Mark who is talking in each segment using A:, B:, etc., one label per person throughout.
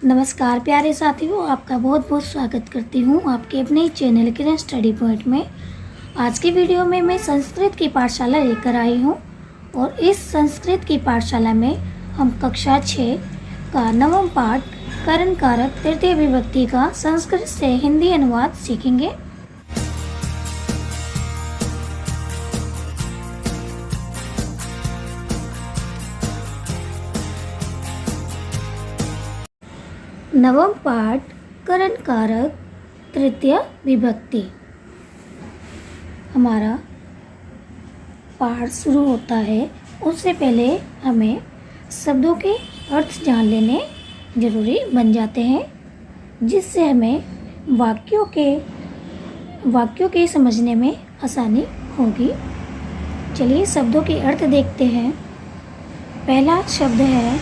A: नमस्कार प्यारे साथियों, आपका बहुत बहुत स्वागत करती हूँ आपके अपने चैनल किरण स्टडी पॉइंट में। आज की वीडियो में मैं संस्कृत की पाठशाला लेकर आई हूँ और इस संस्कृत की पाठशाला में हम कक्षा 6 का नवम पाठ करण कारक तृतीय विभक्ति का संस्कृत से हिंदी अनुवाद सीखेंगे। नवम पाठ करण कारक तृतीय विभक्ति। हमारा पाठ शुरू होता है उससे पहले हमें शब्दों के अर्थ जान लेने जरूरी बन जाते हैं, जिससे हमें वाक्यों के समझने में आसानी होगी। चलिए शब्दों के अर्थ देखते हैं। पहला शब्द है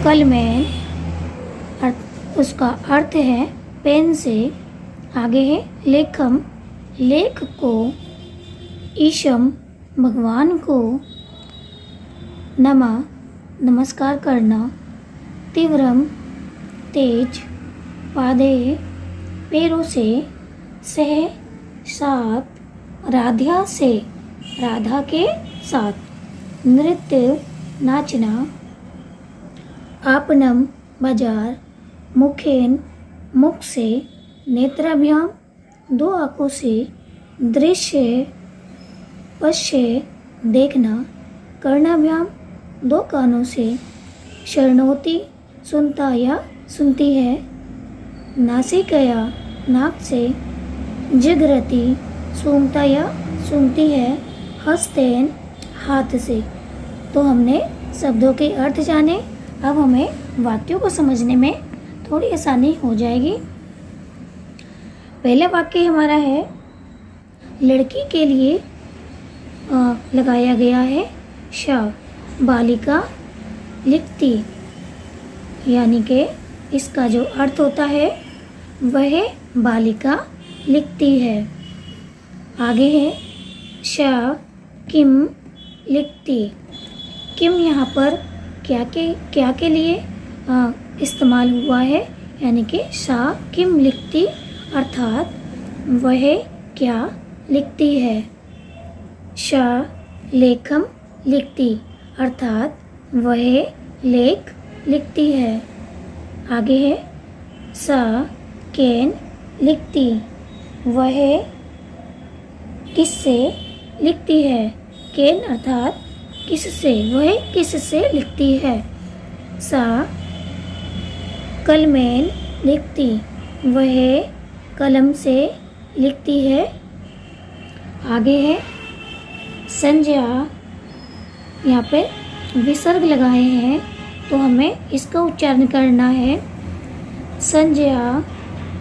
A: कलमेन, उसका अर्थ है पेन से। आगे है लेखम, लेख को। ईशम, भगवान को। नमा, नमस्कार करना। तीव्रम, तेज। पादे, पैरों से। सह, साथ। राधा से, राधा के साथ। नृत्य, नाचना। आपनम, बाजार। मुखेन, मुख से। नेत्राभ्याम, दो आँखों से। दृश्य, पश्य, देखना। कर्णाभ्याम, दो कानों से। शरणोति, सुनता या सुनती है। नासिकया, नाक से। जिघ्रति, सूंघता या सूंघती है। हस्तेन, हाथ से। तो हमने शब्दों के अर्थ जाने, अब हमें वाक्यों को समझने में थोड़ी आसानी हो जाएगी। पहला वाक्य हमारा है लड़की के लिए लगाया गया है श। बालिका लिखती, यानी कि इसका जो अर्थ होता है वह बालिका लिखती है। आगे है श किम लिखती। किम यहाँ पर क्या के लिए इस्तेमाल हुआ है, यानी कि सा किम लिखती अर्थात वह क्या लिखती है। श लेखम लिखती अर्थात वह लेख लिखती है। आगे है सा केन लिखती, वह किससे लिखती है। केन अर्थात किससे, वह किससे लिखती है। सा कलमेन लिखती, वह कलम से लिखती है। आगे है संज्ञा, यहाँ पे विसर्ग लगाए हैं तो हमें इसका उच्चारण करना है। संज्ञा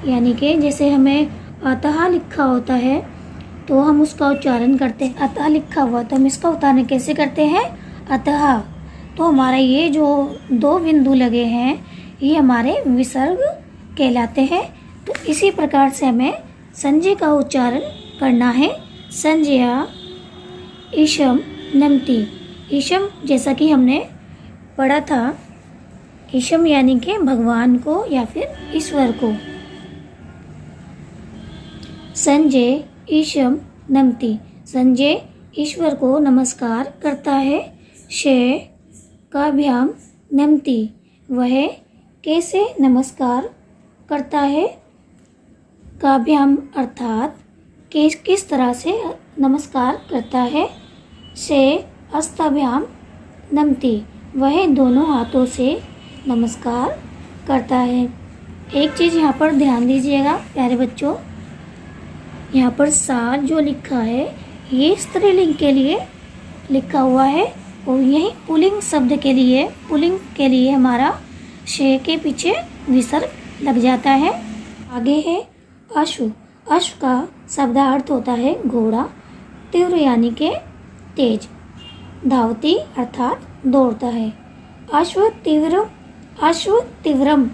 A: यानी कि जैसे हमें अतः लिखा होता है तो हम उसका उच्चारण करते हैं। अतः लिखा हुआ तो हम इसका उच्चारण कैसे करते हैं, अतः। तो हमारा ये जो दो बिंदु लगे हैं ये हमारे विसर्ग कहलाते हैं। तो इसी प्रकार से हमें संज्ञा का उच्चारण करना है। संज्ञा ईशम नमती। ईशम जैसा कि हमने पढ़ा था, ईशम यानी कि भगवान को या फिर ईश्वर को। संजय ईशम नमती, संजय ईश्वर को नमस्कार करता है। शे काभ्याम नमती, वह कैसे नमस्कार करता है। काभ्याम अर्थात किस तरह से नमस्कार करता है। से अस्ताभ्याम नमती, वह दोनों हाथों से नमस्कार करता है। एक चीज़ यहाँ पर ध्यान दीजिएगा प्यारे बच्चों, यहाँ पर सा जो लिखा है ये स्त्रीलिंग के लिए लिखा हुआ है और यही पुल्लिंग शब्द के लिए, पुल्लिंग के लिए हमारा शे के पीछे विसर्ग लग जाता है। आगे है अश्व। अश्व का शब्दार्थ होता है घोड़ा। तीव्र यानी के तेज। धावती अर्थात दौड़ता है। अश्व तीव्र, अश्व तीव्रम,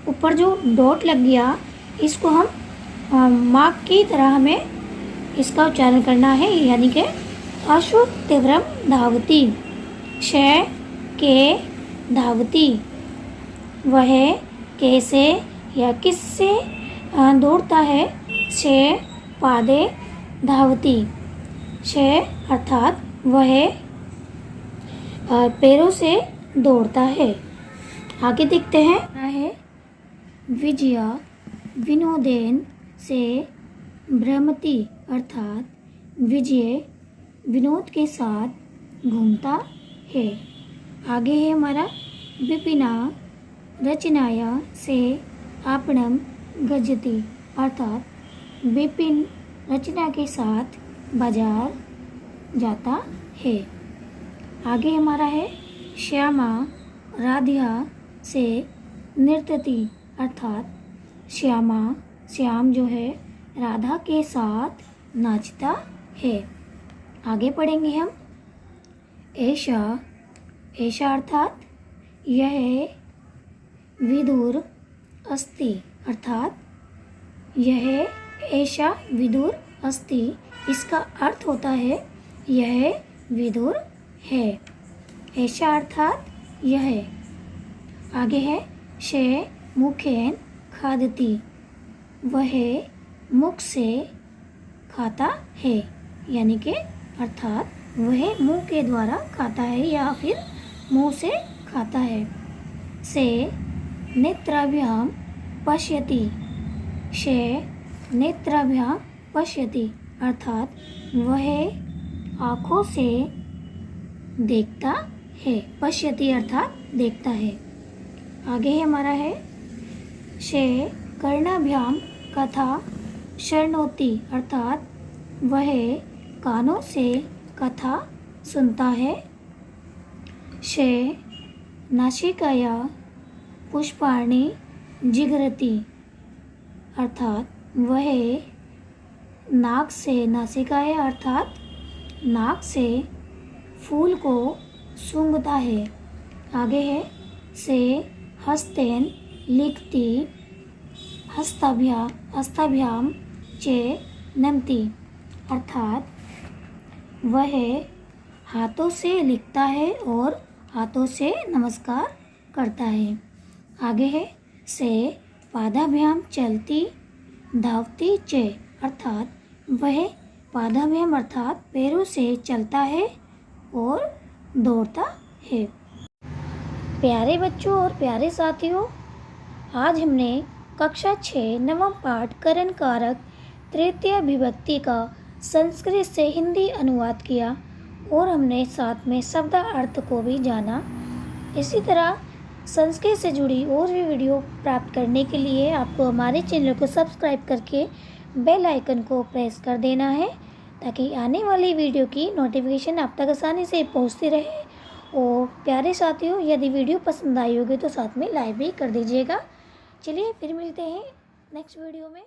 A: ऊपर जो डॉट लग गया इसको हम मार्क की तरह हमें इसका उच्चारण करना है, यानी कि अश्व तीव्रम धावती। क्षय के धावती। वह कैसे या किससे दौड़ता है। श पादे धावती। श अर्थात वह पैरों से दौड़ता है। आगे देखते हैं है विजया विनोदेन से भ्रमती अर्थात विजय विनोद के साथ घूमता है। आगे है हमारा विपिना रचनाया से आपणम गजती अर्थात विपिन रचना के साथ बाजार जाता है। आगे हमारा है श्यामा राधिया से नृत्यति अर्थात श्याम जो है राधा के साथ नाचता है। आगे पढ़ेंगे हम ऐशा अर्थात यह विदुर अस्ति अर्थात यह ऐशा विदुर अस्ति। इसका अर्थ होता है यह विदुर है। ऐशा अर्थात यह। आगे है शे मुखेन खादती वह मुख से खाता है, यानी कि अर्थात वह मुंह के द्वारा खाता है या फिर मुंह से खाता है। से नेत्राभ्याम पश्यति शे नेत्राभ्याम पश्यति अर्थात वह आँखों से देखता है। पश्यति अर्थात देखता है। आगे है हमारा है शे कर्णाभ्याम कथा शृणोति अर्थात वह कानों से कथा सुनता है। शे नासिकाया पुष्पाणि जिघ्रति अर्थात वह नाक से नासिकाया अर्थात नाक से फूल को सूंघता है। आगे है से हस्तेन लिखती हस्ताभ्याम चे नमती अर्थात वह हाथों से लिखता है और हाथों से नमस्कार करता है। आगे है से पादाभ्याम चलती धावती चे अर्थात वह पादाभ्याम अर्थात पैरों से चलता है और दौड़ता है। प्यारे बच्चों और प्यारे साथियों, आज हमने कक्षा 6 नवम पाठ करण कारक तृतीय विभक्ति का संस्कृत से हिंदी अनुवाद किया और हमने साथ में शब्दार्थ को भी जाना। इसी तरह संस्कृत से जुड़ी और भी वीडियो प्राप्त करने के लिए आपको हमारे चैनल को सब्सक्राइब करके बेल आइकन को प्रेस कर देना है, ताकि आने वाली वीडियो की नोटिफिकेशन आप तक आसानी से पहुंचती रहे। और प्यारे साथियों, यदि वीडियो पसंद आई होगी तो साथ में लाइक भी कर दीजिएगा। चलिए फिर मिलते हैं नेक्स्ट वीडियो में।